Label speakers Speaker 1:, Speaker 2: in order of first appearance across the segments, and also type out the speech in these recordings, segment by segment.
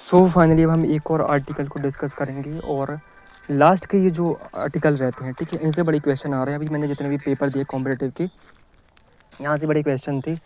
Speaker 1: So finally अब हम एक और आर्टिकल को डिस्कस करेंगे और लास्ट के ये जो आर्टिकल रहते हैं, ठीक है, इनसे बड़ी क्वेश्चन आ रहे हैं। अभी मैंने जितने भी पेपर दिए कॉम्पिटेटिव के, यहाँ से बड़े क्वेश्चन थे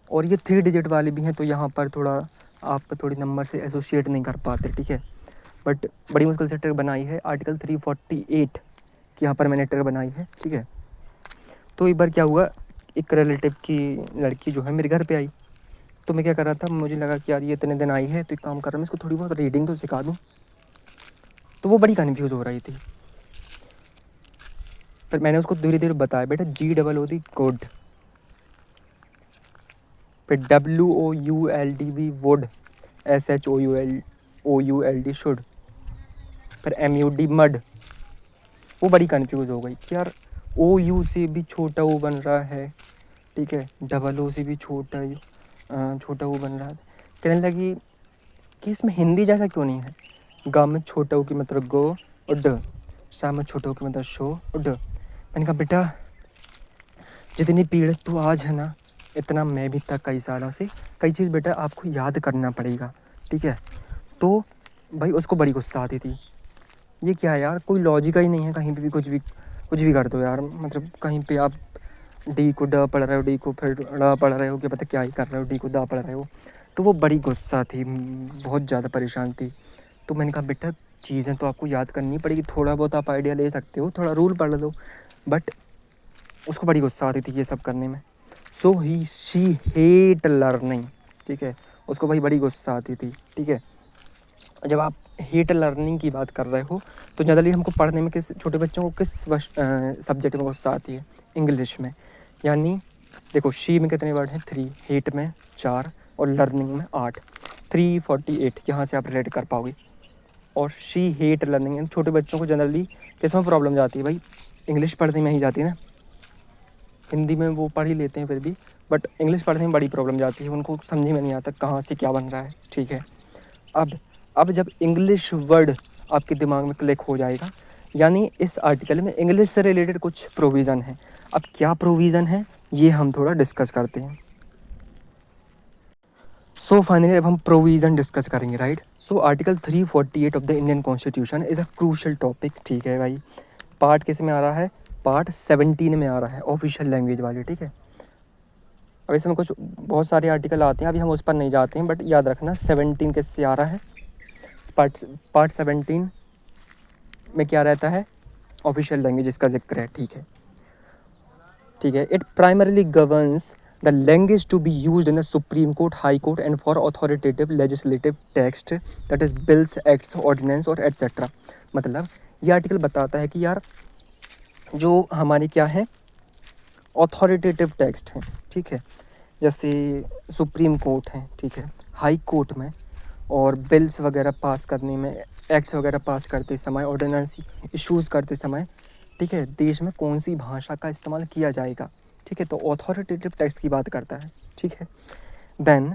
Speaker 1: और ये 3 डिजिट वाले भी हैं, तो यहाँ पर थोड़ा आप थोड़ी नंबर से एसोसिएट नहीं कर पाते, ठीक है। बट बड़ी मुश्किल से ट्रिक बनाई है आर्टिकल 348 की, यहाँ पर मैंने ट्रिक बनाई है, ठीक है। तो एक बार क्या हुआ, एक रिलेटिव की लड़की जो है मेरे घर पे आई, तो मैं क्या कर रहा था, मुझे लगा कि यार ये इतने दिन आई है तो एक काम कर रहा हूँ, मैं इसको थोड़ी बहुत रीडिंग तो सिखा दूँ। तो वो बड़ी कन्फ्यूज़ हो रही थी, पर मैंने उसको धीरे धीरे बताया, बेटा GOOD गुड, फिर WOULD वुड, SHOULD शुड, फिर MUD मड। वो बड़ी कन्फ्यूज़ हो गई कि यार OU से भी छोटा ओ बन रहा है, ठीक है, O से भी छोटा ओ बन रहा है। कहने लगी कि इसमें हिंदी जैसा क्यों नहीं है, गा में छोटा ओ की मतलब गो और ड, सा में छोटा ओ की मतलब शो और ड। मैंने कहा बेटा जितनी पीड़ित तू आज है ना, इतना मैं भी था कई सालों से। कई चीज़ बेटा आपको याद करना पड़ेगा, ठीक है। तो भाई उसको बड़ी गुस्सा आती थी, ये क्या है यार, कोई लॉजिक ही नहीं है, कहीं पे भी कुछ भी कर दो यार। मतलब कहीं पे आप डी को ड पढ़ रहे हो, डी को फिर ड़ पढ़ रहे हो, कि पता क्या ही कर रहे हो, डी को दा पढ़ रहे हो। तो वो बड़ी गुस्सा थी, बहुत ज़्यादा परेशान थी। तो मैंने कहा बेटा चीज़ें तो आपको याद करनी पड़ेगी, थोड़ा बहुत आप आइडिया ले सकते हो, थोड़ा रूल पढ़ लो। बट उसको बड़ी गुस्सा आती थी ये सब करने में। सो ही शी हेट लर्निंग, ठीक है, उसको भाई बड़ी गुस्सा आती थी, ठीक है। जब आप हेट लर्निंग की बात कर रहे हो तो जनरली हमको पढ़ने में किस छोटे बच्चों को किस सब्जेक्ट में गुस्सा आती है, इंग्लिश में। यानी देखो शी में कितने वर्ड हैं, 3, हेट में 4 और लर्निंग में 8, 348 यहाँ से आप रिलेट कर पाओगे। और शी हेट लर्निंग, छोटे बच्चों को जनरली किस में प्रॉब्लम जाती है भाई, इंग्लिश पढ़ने में ही जाती है ना। हिंदी में वो पढ़ ही लेते हैं फिर भी, बट इंग्लिश पढ़ने में बड़ी प्रॉब्लम जाती है, उनको समझ में नहीं आता कहाँ से क्या बन रहा है, ठीक है। अब जब इंग्लिश वर्ड आपके दिमाग में क्लिक हो जाएगा, यानी इस आर्टिकल में इंग्लिश से रिलेटेड कुछ प्रोविज़न है। अब क्या प्रोविज़न है ये हम थोड़ा डिस्कस करते हैं। सो फाइनली अब हम प्रोविज़न डिस्कस करेंगे, right. So article 348 of the Indian constitution is a crucial topic, ठीक है भाई। पार्ट किस में आ रहा है, पार्ट 17 में आ रहा है, ऑफिशियल लैंग्वेज वाले, ठीक है। अब इसमें कुछ बहुत सारे आर्टिकल आते हैं, अभी हम उस पर नहीं जाते हैं, बट याद रखना 17 किससे आ रहा है, पार्ट 17 में क्या रहता है, ऑफिशियल लैंग्वेज इसका जिक्र है, ठीक है, ठीक है। It primarily governs the language to be used in the supreme court, high court and for authoritative legislative text, that is bills, acts, ordinance और एट्सेट्रा। मतलब ये आर्टिकल बताता है कि यार जो हमारे क्या है, अथॉरिटेटिव टेक्स्ट हैं, ठीक है, जैसे सुप्रीम कोर्ट है, ठीक है, हाई कोर्ट में, और बिल्स वगैरह पास करने में, एक्ट्स वगैरह पास करते समय, ऑर्डिनेंस इश्यूज़ करते समय, ठीक है, देश में कौन सी भाषा का इस्तेमाल किया जाएगा, ठीक है। तो अथॉरिटेटिव टेक्स्ट की बात करता है, ठीक है। देन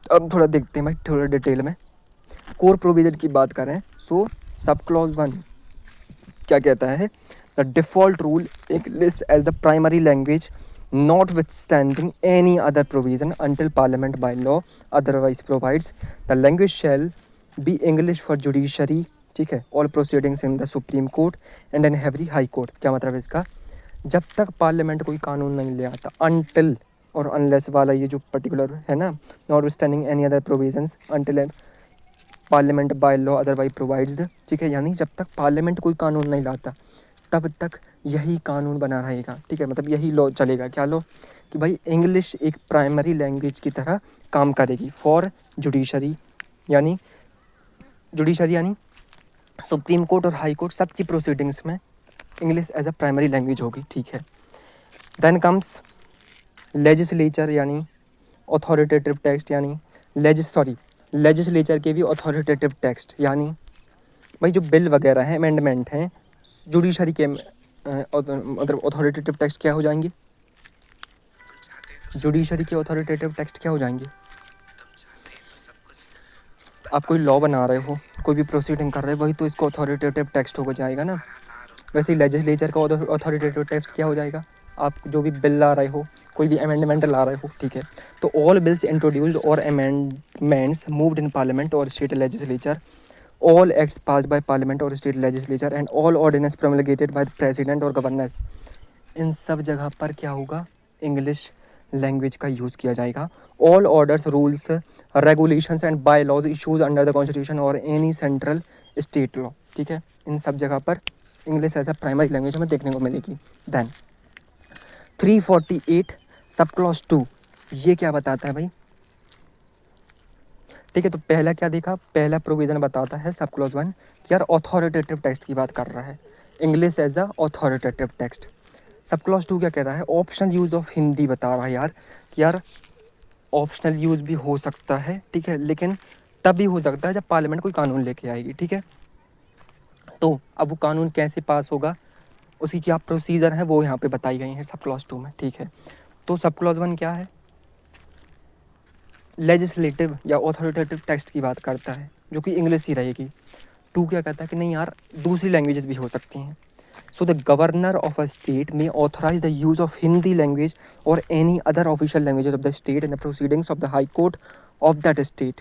Speaker 1: अब थोड़ा देखते हैं भाई, थोड़ा डिटेल में कोर प्रोविजन की बात करें। सो सब क्लॉज 1 क्या कहता है, the default rule English as the primary language notwithstanding any other provision until parliament by law otherwise provides, the language shall be English for judiciary, ठीक है, all proceedings in the supreme court and in every high court। क्या मतलब है इसका, जब तक parliament कोई कानून नहीं ले आता, until और unless वाला ये जो पर्टिकुलर है ना, notwithstanding any other provisions until parliament by law otherwise provides, ठीक है, यानी जब तक पार्लियामेंट कोई कानून नहीं लाता तब तक यही कानून बना रहेगा, ठीक है। मतलब यही लॉ चलेगा, क्या लॉ, कि भाई इंग्लिश एक प्राइमरी लैंग्वेज की तरह काम करेगी फॉर जुडिशरी, यानी सुप्रीम कोर्ट और हाई कोर्ट सबकी प्रोसीडिंग्स में English as a primary language होगी, ठीक है। देन कम्स लेजिस्लेचर, यानी अथॉरिटेटिव टेक्स्ट, यानी लेजिस्लेचर के भी अथॉरिटेटिव टेक्स्ट, यानी भाई जो बिल वगैरह हैं, अमेंडमेंट हैं, जुडिशरी के मतलब अथॉरिटेटिव टेक्स्ट क्या हो जाएंगे, जुडिशरी के अथॉरिटेटिव टेक्स्ट क्या हो जाएंगे। आप कोई लॉ बना रहे हो, कोई भी प्रोसीडिंग कर रहे हो, वही तो इसको अथॉरिटेटिव टेक्स्ट हो जाएगा ना। वैसे ही लेजिस्लेचर का अथॉरिटेटिव टेक्स्ट क्या हो जाएगा, आप जो भी बिल ला रहे हो, कोई भी अमेंडमेंट ला रहे हो, ठीक है। तो ऑल बिल्स इंट्रोड्यूस्ड और अमेंडमेंट्स मूव्ड इन पार्लियामेंट और state legislature, all acts passed by parliament or state legislature and all ordinance promulgated by the president or governors, इन सब जगह पर क्या होगा, इंग्लिश लैंग्वेज का यूज़ किया जाएगा। All orders rules regulations and bylaws issues under the constitution और any central state law, ठीक है, इन सब जगह पर English as a primary language हमें देखने को मिलेगी। देन 348 सब क्लॉज 2, ये क्या बताता है भाई, ठीक है। तो पहला क्या देखा, पहला प्रोविज़न बताता है सब क्लॉज 1 कि यार ऑथोरिटेटिव टेक्स्ट की बात कर रहा है, English as a authoritative text. Sub clause 2 क्या कह रहा है, ऑप्शनल यूज़ ऑफ हिंदी बता रहा है यार कि यार ऑप्शनल यूज़ भी हो सकता है, ठीक है, लेकिन तब भी हो सकता है जब पार्लियामेंट कोई कानून लेके आएगी, ठीक है। तो अब वो कानून कैसे पास होगा, उसकी क्या प्रोसीजर है, वो यहाँ पे बताई गई हैं सब क्लॉज 2 में, ठीक है। तो सब क्लॉज 1 क्या है, लेजिस्लेटिव या ऑथोरिटेटिव टेक्स्ट की बात करता है जो कि इंग्लिश ही रहेगी। 2 क्या कहता है कि नहीं यार दूसरी लैंग्वेजेस भी हो सकती हैं। So the governor of a state may authorise the use of Hindi language or any other official languages of the state in the proceedings of the high court of that state.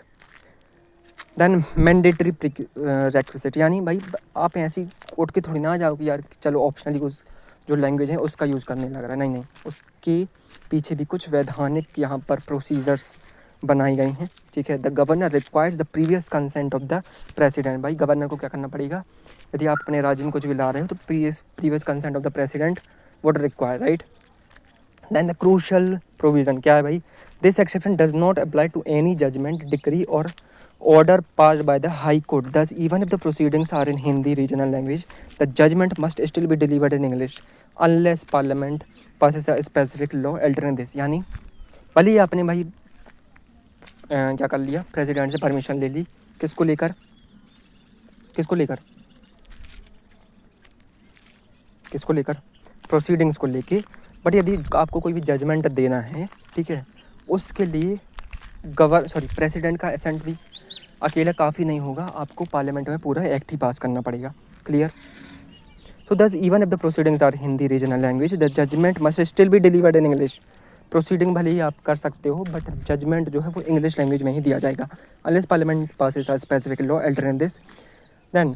Speaker 1: Then mandatory requisite, यानी भाई आप ऐसी court के थोड़ी ना आ जाओ कि यार चलो ऑप्शनल यूज़ जो लैंग्वेज है उसका यूज़ करने लग रहा है, नहीं नहीं, उसके पीछे भी कुछ वैधानिक यहाँ पर प्रोसीजर्स बनाई गई हैं, ठीक है। The governor requires the previous consent of the president, भाई गवर्नर को क्या करना पड़ेगा, यदि आप अपने राज्य में कुछ भी ला रहे हो तो previous consent of the president would require, right. Then the crucial provision क्या है भाई, this exception does not apply to any judgment decree और order passed by the high court, thus even if the proceedings are in Hindi regional language the judgment must still be delivered in English unless parliament passes a specific law altering this। यानी भले ही आपने भाई क्या कर लिया, president से permission ले ली, किसको लेकर, किसको लेकर, किसको लेकर, प्रोसीडिंग्स को लेके, बट यदि आपको कोई भी जजमेंट देना है, ठीक है, उसके लिए प्रेसिडेंट का एसेंट भी अकेला काफ़ी नहीं होगा, आपको पार्लियामेंट में पूरा एक्ट ही पास करना पड़ेगा, clear. So this even if the proceedings are Hindi regional language the judgment must still be delivered in English. Proceeding भले ही आप कर सकते हो बट जजमेंट जो है वो इंग्लिश लैंग्वेज में ही दिया जाएगा unless parliament passes a specific law altering this. Then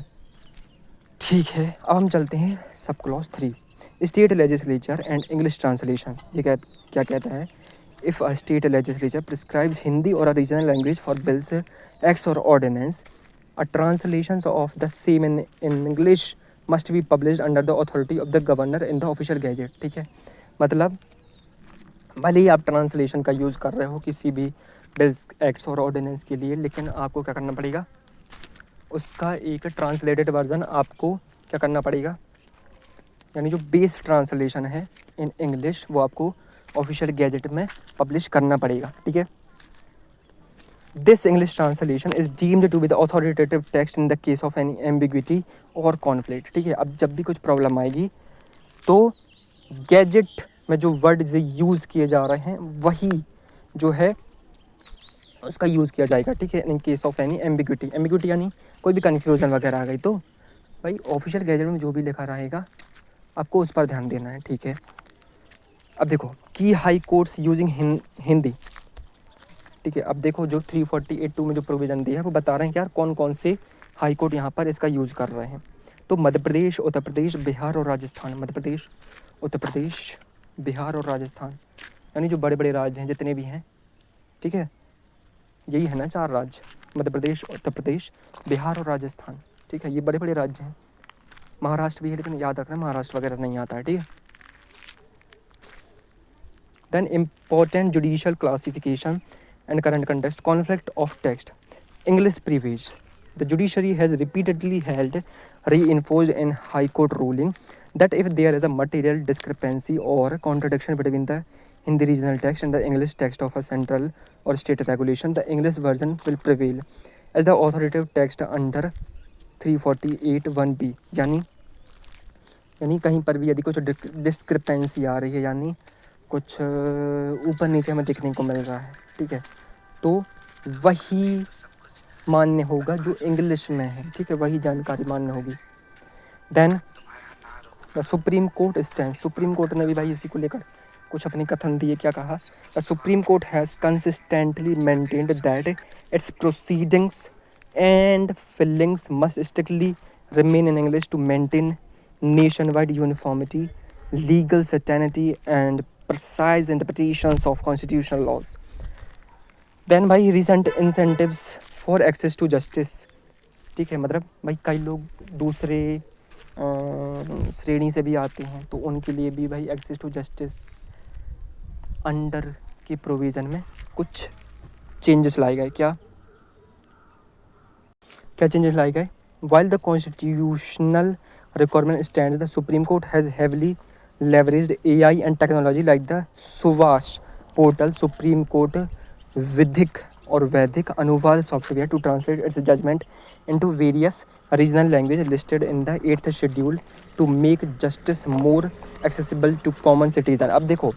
Speaker 1: ठीक है, अब हम चलते हैं sub clause 3, state legislature and English translation. ये क्या कहता है, if a state legislature prescribes Hindi or a regional language for bills, acts or ordinance, a translation of the same in English must be published under the authority of the governor in the official gazette, ठीक है। मतलब भले ही आप translation का use कर रहे हो किसी भी बिल्स, एक्ट्स और ऑर्डिनेंस के लिए, लेकिन आपको क्या करना पड़ेगा, उसका एक ट्रांसलेटेड वर्जन आपको क्या करना पड़ेगा, यानी जो बेस ट्रांसलेशन है इन इंग्लिश वो आपको ऑफिशियल गैजेट में पब्लिश करना पड़ेगा, ठीक है। This English translation is deemed to be the authoritative text in the case of any ambiguity और कॉन्फ्लिक्ट, ठीक है। अब जब भी कुछ प्रॉब्लम आएगी तो गैजेट में जो वर्ड यूज़ किए जा रहे हैं वही जो है उसका यूज़ किया जाएगा, ठीक है। In case of any ambiguity, ambiguity यानी कोई भी कन्फ्यूज़न वगैरह आ गई तो भाई ऑफिशियल गैजेट में जो भी लिखा रहेगा आपको उस पर ध्यान देना है, ठीक है। अब देखो की हाई कोर्ट्स यूजिंग हिंदी, ठीक है। अब देखो जो 348(2) में जो प्रोविज़न दिया है वो बता रहे हैं कि यार कौन कौन से हाई कोर्ट यहाँ पर इसका यूज़ कर रहे हैं। तो मध्य प्रदेश, उत्तर प्रदेश, बिहार और राजस्थान, मध्य प्रदेश, उत्तर प्रदेश, बिहार और राजस्थान, यानी जो बड़े बड़े राज्य हैं जितने भी हैं, ठीक है, यही है ना 4 राज्य, मध्य प्रदेश, उत्तर प्रदेश, बिहार और राजस्थान, ठीक है, ये बड़े बड़े राज्य हैं। महाराष्ट्र भी है लेकिन याद रखना महाराष्ट्र वगैरह नहीं आता है, ठीक है। Then important judicial classification and current context, conflict of text, English privilege. The judiciary has repeatedly held, reinforced in High Court ruling that if there is a material discrepancy or contradiction between the Hindi regional text and the English text of a central or state regulation, the English version will prevail as the authoritative text under 348(1)(b। यानी कहीं पर भी यदि कुछ discrepancy आ रही है, यानी कुछ ऊपर नीचे हमें देखने को मिल रहा है, ठीक है, तो वही मान्य होगा जो इंग्लिश में है, ठीक है, वही जानकारी मान्य होगी। Then the supreme court stand, supreme court ने भी भाई इसी को लेकर कुछ अपनी कथन दिए, क्या कहा, the supreme court has consistently maintained that its proceedings and filings must strictly remain in English to maintain nationwide uniformity, legal certainty, and precise interpretations of constitutional laws. Then भाई recent incentives for access to justice, ठीक है, मतलब भाई कई लोग दूसरे श्रेणी से भी आते हैं, तो उनके लिए भी भाई एक्सेस टू जस्टिस अंडर के प्रोविज़न में कुछ चेंजेस लाए गए। क्या क्या चेंजेस लाए गए? While the constitutional requirement stands, the Supreme Court has heavily leveraged AI and technology like the Subhash portal, Supreme Court विधिक और वैधिक अनुवाद software to translate its judgment into various regional language listed in the 8th schedule to make justice more accessible to common citizen। अब देखो,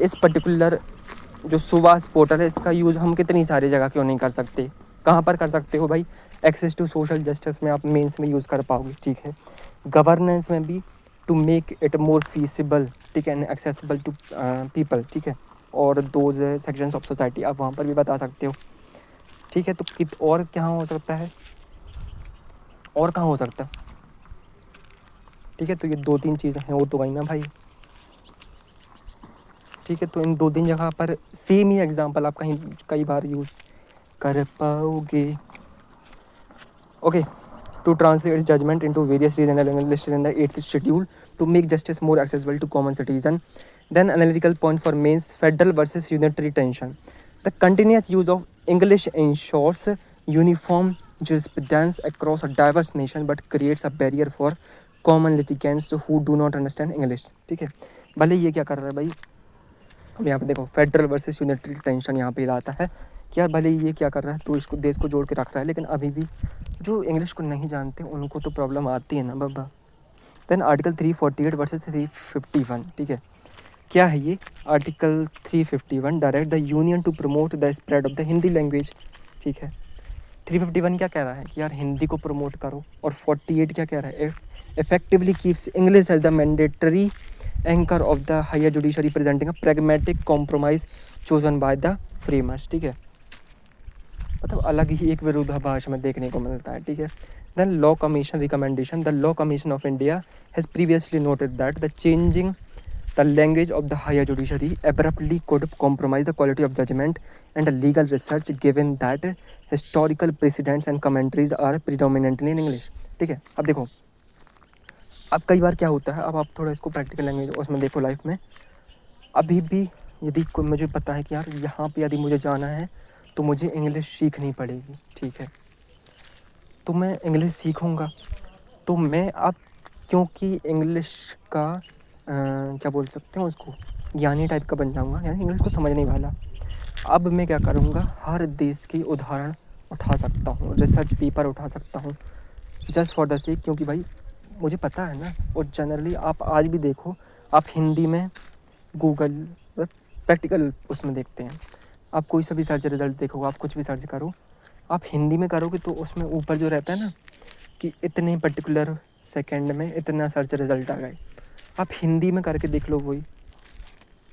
Speaker 1: इस particular जो Subhash portal है, इसका use हम कितनी सारी जगह क्यों नहीं कर सकते? कहाँ पर कर सकते हो भाई? एक्सेस टू सोशल जस्टिस में आप मेंस में यूज़ कर पाओगे, ठीक है। गवर्नेंस में भी, to make it more feasible, ठीक है, एंड एक्सेसिबल टू पीपल, ठीक है, और दोज सेक्शंस ऑफ सोसाइटी आप वहाँ पर भी बता सकते हो, ठीक है। तो कित और क्या हो सकता है, और कहाँ हो सकता है, ठीक है। तो ये 2-3 चीज़ें हैं, वो तो वही ना भाई, ठीक है। तो इन 2-3 जगह पर सेम ही एग्जाम्पल आप कहीं कई बार यूज़ कर पाओगे। Okay, to translate its judgment into various regional languages listed in the 8th schedule to make justice more accessible to common citizen. Then analytical point for Main's federal versus unitary tension. The continuous use of English ensures uniform jurisprudence across a diverse nation but creates a barrier for common litigants who do not understand English, ठीक है। भले ये क्या कर रहा है भाई, अब यहाँ पे देखो फेडरल वर्सेस यूनिटरी टेंशन यहाँ पे आता है कि यार भले ये क्या कर रहा है, तो इसको देश को जोड़ के रख रहा है, लेकिन अभी भी जो इंग्लिश को नहीं जानते उनको तो प्रॉब्लम आती है ना बाबा। देन आर्टिकल 348 वर्सेस 351, ठीक है। क्या है ये article 351? Direct the union to promote the spread of the Hindi language, ठीक है। 351 क्या कह रहा है कि यार हिंदी को प्रमोट करो, और 48 क्या कह रहा है, effectively keeps English as the mandatory anchor of the higher judiciary, presenting a pragmatic compromise chosen by the framers, ठीक है। मतलब अलग ही एक विरोधाभास में देखने को मिलता है, ठीक है। Then law commission recommendation, the law commission of India has previously noted that the changing the language of the higher judiciary abruptly could compromise the quality of judgment and legal research given that historical precedents and commentaries are predominantly in English, ठीक है। अब देखो, अब कई बार क्या होता है, अब आप थोड़ा इसको प्रैक्टिकल लैंग्वेज उसमें देखो लाइफ में, अभी भी यदि मुझे पता है कि यार यहाँ पे यदि मुझे जाना है तो मुझे इंग्लिश सीखनी पड़ेगी, ठीक है, तो मैं इंग्लिश सीखूँगा, तो मैं अब क्योंकि इंग्लिश का क्या बोल सकते हैं उसको, ज्ञानी टाइप का बन जाऊँगा, यानी इंग्लिश को समझने वाला। अब मैं क्या करूँगा, हर देश की उदाहरण उठा सकता हूँ, रिसर्च पेपर उठा सकता हूँ, जस्ट फॉर द सेक, क्योंकि भाई मुझे पता है ना। और जनरली आप आज भी देखो, आप हिंदी में गूगल प्रैक्टिकल उसमें देखते हैं, आप कोई सा भी सर्च रिज़ल्ट देखो, आप कुछ भी सर्च करो, आप हिंदी में करोगे तो उसमें ऊपर जो रहता है ना कि इतने पर्टिकुलर सेकंड में इतना सर्च रिज़ल्ट आ गए, आप हिंदी में करके देख लो, वही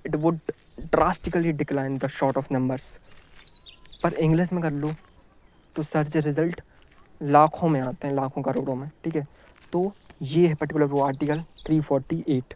Speaker 1: it would drastically decline the short of numbers. पर इंग्लिश में कर लो तो सर्च रिज़ल्ट लाखों में आते हैं, लाखों करोड़ों में, ठीक है। तो ये है पर्टिकुलर वो आर्टिकल 348।